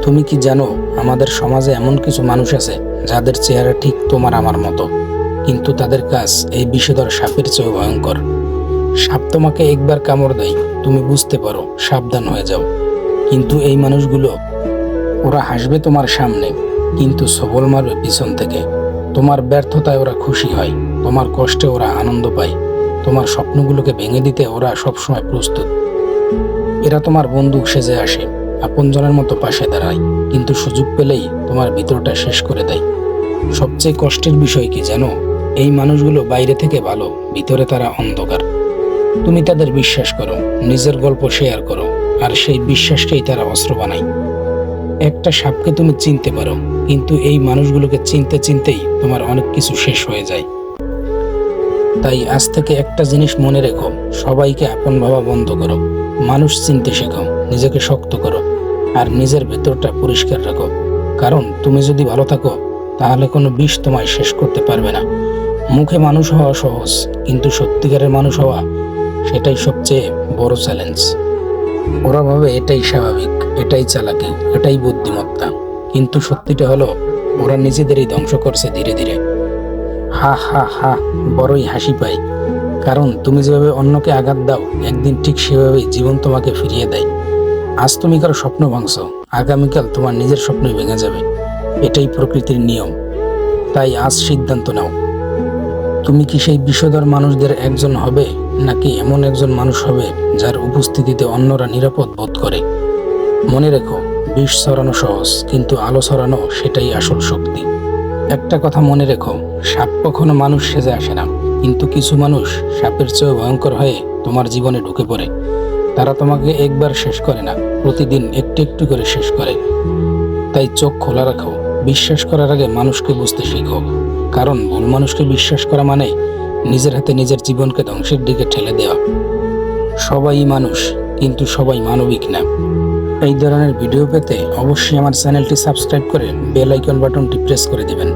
তুমি কি জানো আমাদের সমাজে এমন কিছু মানুষ আছে যাদের চেহারা ঠিক তোমার আমার মতো, কিন্তু তাদের কাজ এই বিষধর সাপের চেয়েও ভয়ঙ্কর। সাপ তোমাকে একবার কামড় দেয়, তুমি বুঝতে পারো, সাবধান হয়ে যাও। কিন্তু এই মানুষগুলো, ওরা হাসবে তোমার সামনে কিন্তু সবল মারবে পিছন থেকে। তোমার ব্যর্থতায় ওরা খুশি হয়, তোমার কষ্টে ওরা আনন্দ পায়, তোমার স্বপ্নগুলোকে ভেঙে দিতে ওরা সবসময় প্রস্তুত। এরা তোমার বন্দুক সেজে আসে, আপনজনের মতো পাশে দাঁড়ায়, কিন্তু সুযোগ পেলেই তোমার ভিতরটা শেষ করে দেয়। সবচেয়ে কষ্টের বিষয় কি জানো? এই মানুষগুলো বাইরে থেকে ভালো, ভিতরে তারা অন্ধকার। তুমি তাদের বিশ্বাস করো, নিজের গল্প শেয়ার করো, আর সেই বিশ্বাসকেই তারা অস্ত্র বানায়। একটা সাপকে তুমি চিনতে পারো, কিন্তু এই মানুষগুলোকে চিনতে চিনতেই তোমার অনেক কিছু শেষ হয়ে যায়। তাই আজ থেকে একটা জিনিস মনে রেখো, সবাইকে আপন ভাবা বন্ধ করো, মানুষ চিনতে শেখো, নিজেকে শক্ত করো, আর নিজের ভেতরটা পরিষ্কার রাখো। কারণ তুমি যদি ভালো থাকো, তাহলে কোনো বিষ তোমায় শেষ করতে পারবে না। মুখে মানুষ হওয়া সহজ, কিন্তু সত্যিকারের মানুষ হওয়া, সেটাই সবচেয়ে বড় চ্যালেঞ্জ। ওরা ভাবে এটাই স্বাভাবিক, এটাই চালাকি, এটাই বুদ্ধিমত্তা, কিন্তু সত্যিটা হলো ওরা নিজেদেরই ধ্বংস করছে ধীরে ধীরে। হা হা হা, বড়ই হাসি পায়। কারণ তুমি যেভাবে অন্যকে আঘাত দাও, একদিন ঠিক সেভাবেই জীবন তোমাকে ফিরিয়ে দেয়। আজ তুমি কারো স্বপ্ন ভাঙছো, আগামীকাল তোমার নিজের স্বপ্নই ভেঙে যাবে। এটাই প্রকৃতির নিয়ম। তাই আজ সিদ্ধান্ত নাও, তুমি কি সেই বিষধর মানুষদের একজন হবে, নাকি এমন একজন মানুষ হবে যার উপস্থিতিতে অন্যরা নিরাপদ বোধ করে। মনে রেখো, বিষ ছড়ানো সহজ, কিন্তু আলো ছড়ানো সেটাই আসল শক্তি। একটা কথা মনে রেখো, সাপ কখনো মানুষ সেজে আসে না, কিন্তু কিছু মানুষ সাপের চেয়েও ভয়ঙ্কর হয়ে তোমার জীবনে ঢুকে পড়ে। তারা তোমাকে একবার শেষ করে না, প্রতিদিন একটু একটু করে শেষ করে। তাই চোখ খোলা রাখো, বিশ্বাস করার আগে মানুষকে বুঝতে শিখো। কারণ ভুল মানুষকে বিশ্বাস করা মানে নিজের হাতে নিজের জীবনকে ধ্বংসের দিকে ঠেলে দেওয়া। সবাই মানুষ, কিন্তু সবাই মানবিক না। এই ধরনের ভিডিও পেতে অবশ্যই আমার চ্যানেলটি সাবস্ক্রাইব করে বেল আইকন বাটনটি প্রেস করে দিবেন।